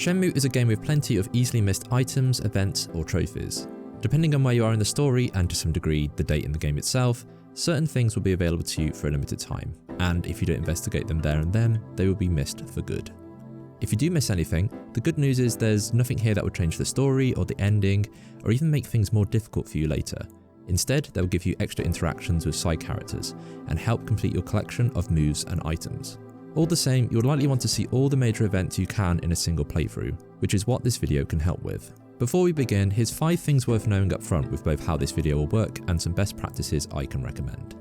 Shenmue is a game with plenty of easily missed items, events, or trophies. Depending on where you are in the story, and to some degree the date in the game itself, certain things will be available to you for a limited time, and if you don't investigate them there and then, they will be missed for good. If you do miss anything, the good news is there's nothing here that would change the story or the ending, or even make things more difficult for you later. Instead, they'll give you extra interactions with side characters, and help complete your collection of moves and items. All the same, you'll likely want to see all the major events you can in a single playthrough, which is what this video can help with. Before we begin, here's 5 things worth knowing up front with both how this video will work and some best practices I can recommend.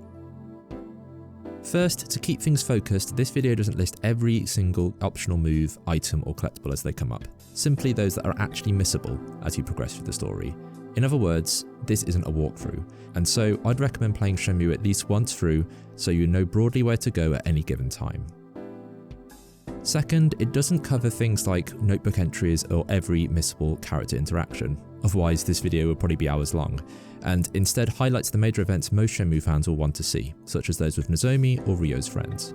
First, to keep things focused, this video doesn't list every single optional move, item or collectible as they come up, simply those that are actually missable as you progress through the story. In other words, this isn't a walkthrough, and so I'd recommend playing Shenmue at least once through so you know broadly where to go at any given time. Second, it doesn't cover things like notebook entries or every missable character interaction, otherwise this video would probably be hours long, and instead highlights the major events most Shenmue fans will want to see, such as those with Nozomi or Ryo's friends.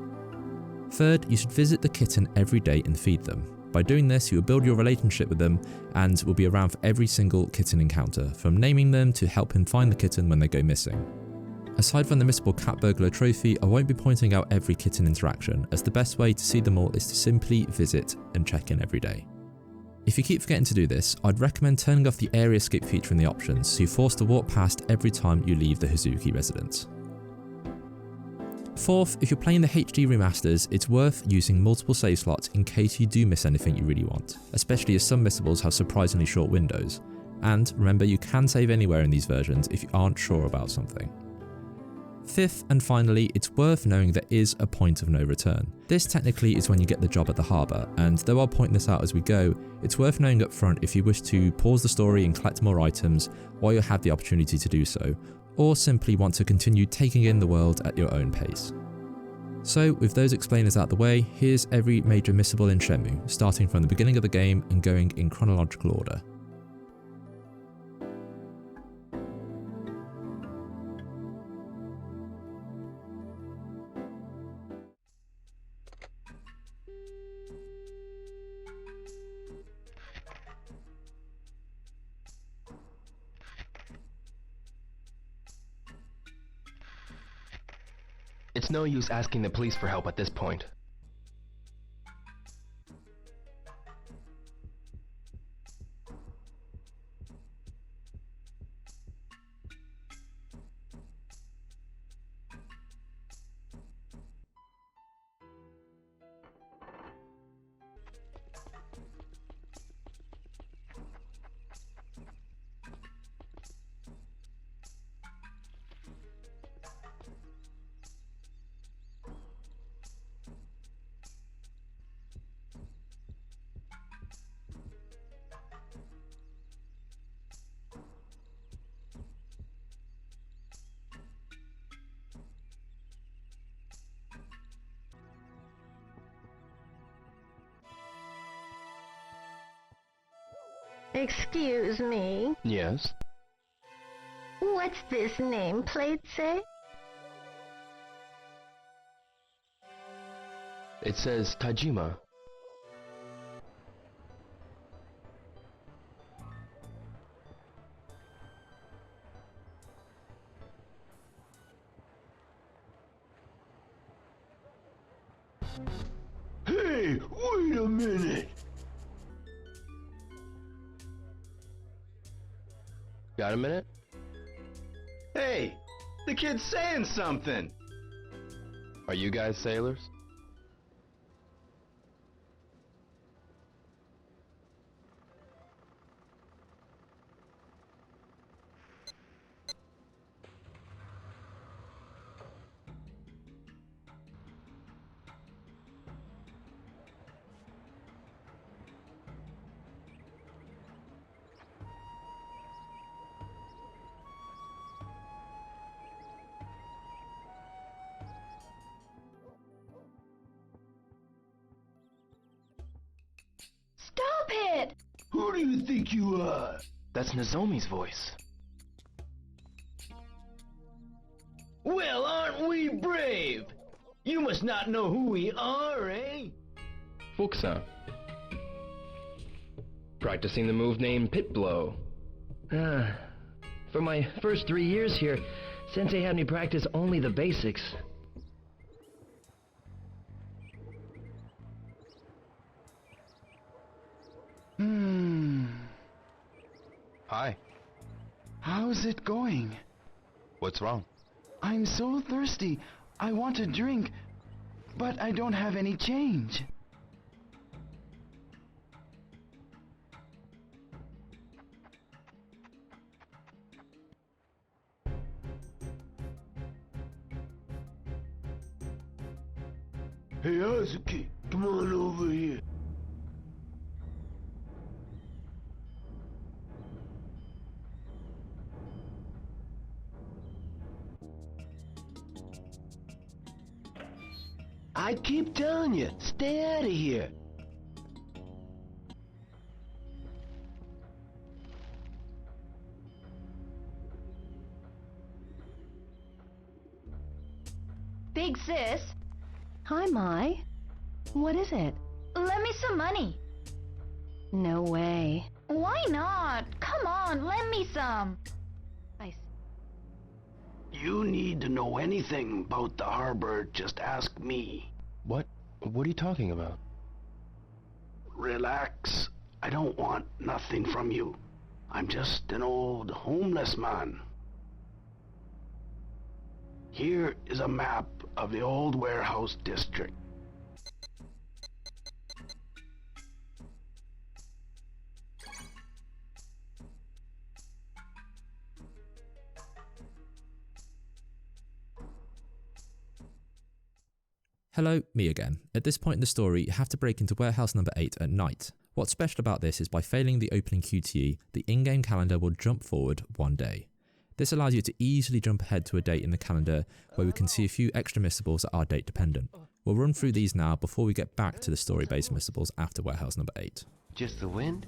Third, you should visit the kitten every day and feed them. By doing this, you will build your relationship with them and will be around for every single kitten encounter, from naming them to helping find the kitten when they go missing. Aside from the missable cat burglar trophy, I won't be pointing out every kitten interaction, as the best way to see them all is to simply visit and check in every day. If you keep forgetting to do this, I'd recommend turning off the area skip feature in the options so you're forced to walk past every time you leave the Hazuki residence. Fourth, if you're playing the HD remasters, it's worth using multiple save slots in case you do miss anything you really want, especially as some missables have surprisingly short windows. And remember, you can save anywhere in these versions if you aren't sure about something. Fifth and finally, it's worth knowing there is a point of no return. This technically is when you get the job at the harbour, and though I'll point this out as we go, it's worth knowing up front if you wish to pause the story and collect more items while you have the opportunity to do so, or simply want to continue taking in the world at your own pace. So with those explainers out the way, here's every major missable in Shenmue, starting from the beginning of the game and going in chronological order. It's no use asking the police for help at this point. Excuse me. Yes? What's this nameplate say? It says Tajima. Hey, wait a minute! Got a minute? Hey, the kid's saying something! Are you guys sailors? Stop it! Who do you think you are? That's Nozomi's voice. Well, aren't we brave? You must not know who we are, eh? Fukusan. Practicing the move named Pit Blow. For my first 3 years here, Sensei had me practice only the basics. Hi. How's it going? What's wrong? I'm so thirsty. I want a drink, but I don't have any change. Hey, Hazuki, come on over here. I keep telling you, stay out of here. Big sis, Hi, Mai. What is it? lend me some money. No way. Why not? Come on, lend me some. You need to know anything about the harbor, just ask me. What are you talking about? Relax. I don't want nothing from you. I'm just an old homeless man. Here is a map of the old warehouse district. Hello, me again. At this point in the story, you have to break into warehouse number 8 at night. What's special about this is by failing the opening QTE, the in-game calendar will jump forward one day. This allows you to easily jump ahead to a date in the calendar where we can see a few extra missables that are date dependent. We'll run through these now before we get back to the story-based missables after warehouse number 8. Just the wind?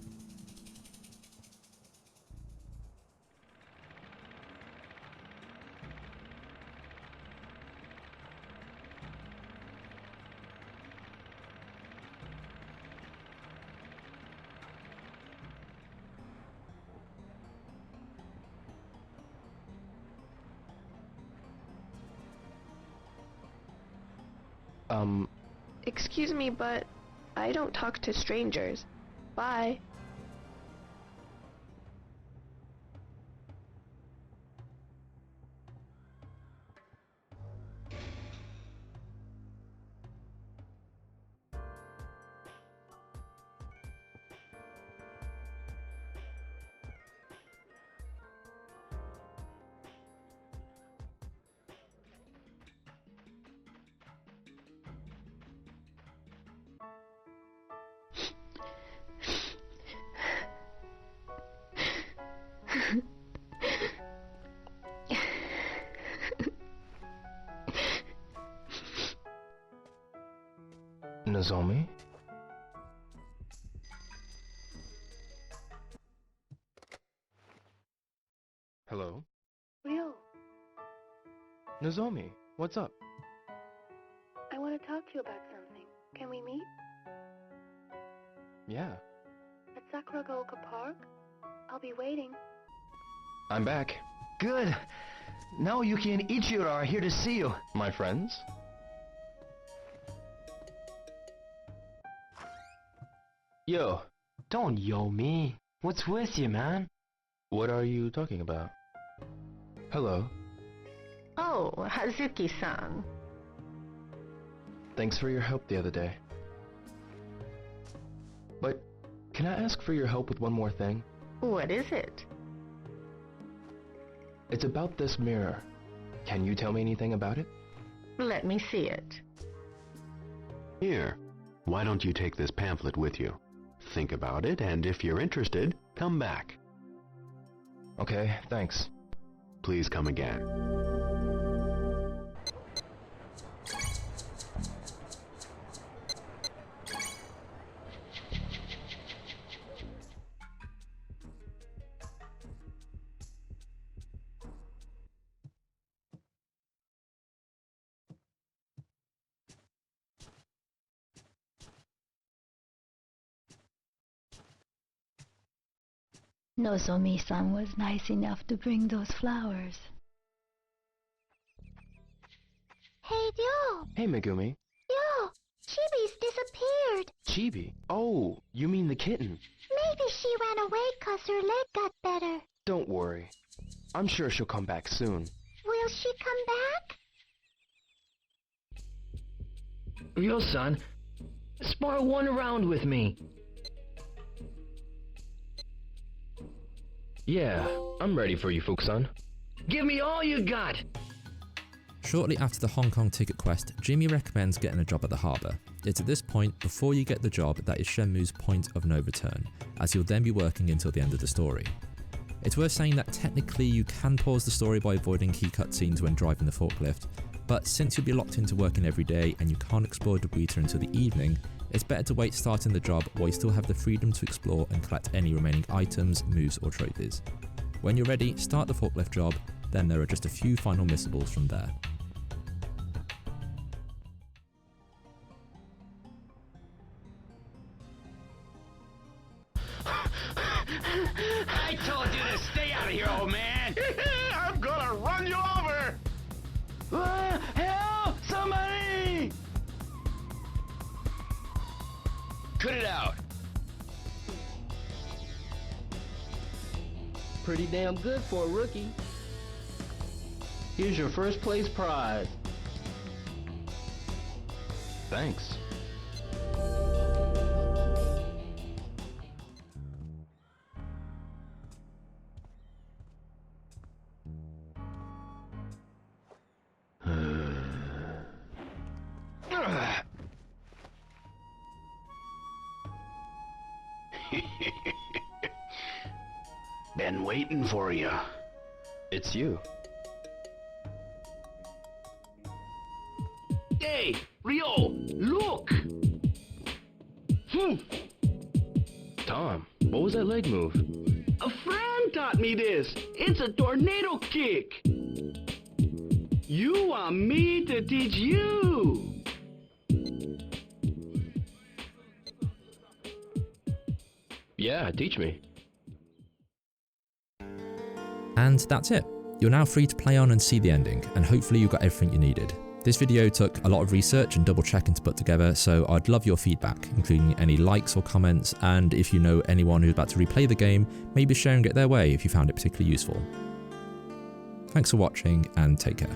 Excuse me, but I don't talk to strangers. Bye. Nozomi? Hello? Ryo, Nozomi, what's up? I want to talk to you about something. Can we meet? Yeah, At Sakuragaoka Park? I'll be waiting. I'm back. Good! Now Yuki and Ichiro are here to see you. My friends? Yo, Don't yo me. What's with you, man? what are you talking about? Hello. Oh, Hazuki-san. Thanks for your help the other day. But can I ask for your help with one more thing? What is it? It's about this mirror. Can you tell me anything about it? Let me see it. Here, why don't you take this pamphlet with you? Think about it, and if you're interested, come back. Okay, thanks. Please come again. Nozomi-san was nice enough to bring those flowers. Hey, Ryo! Hey, Megumi. Ryo! Chibi's disappeared. Chibi? Oh, you mean the kitten? Maybe she ran away 'cause her leg got better. Don't worry. I'm sure she'll come back soon. Will she come back? Ryo-san, spar one round with me. Yeah, I'm ready for you, Fukusan. Give me all you got! Shortly after the Hong Kong ticket quest, Jimmy recommends getting a job at the harbour. It's at this point, before you get the job, that is Shenmue's point of no return, as you'll then be working until the end of the story. It's worth saying that technically you can pause the story by avoiding key cutscenes when driving the forklift, but since you'll be locked into working every day and you can't explore Dobuita until the evening, it's better to wait starting the job while you still have the freedom to explore and collect any remaining items, moves or trophies. When you're ready, start the forklift job, then there are just a few final missables from there. I told you to stay out of here, old man! I'm gonna run you over! Help! Somebody! Cut it out! Pretty damn good for a rookie. Here's your first place prize. Thanks. Been waiting for you. It's you. Hey, Ryo, look! Tom, what was that leg move? A friend taught me this. It's a tornado kick. You want me to teach you? Yeah, teach me. And that's it. You're now free to play on and see the ending, and hopefully you got everything you needed. This video took a lot of research and double checking to put together, so I'd love your feedback, including any likes or comments, and if you know anyone who's about to replay the game, maybe sharing it their way if you found it particularly useful. Thanks for watching, and take care.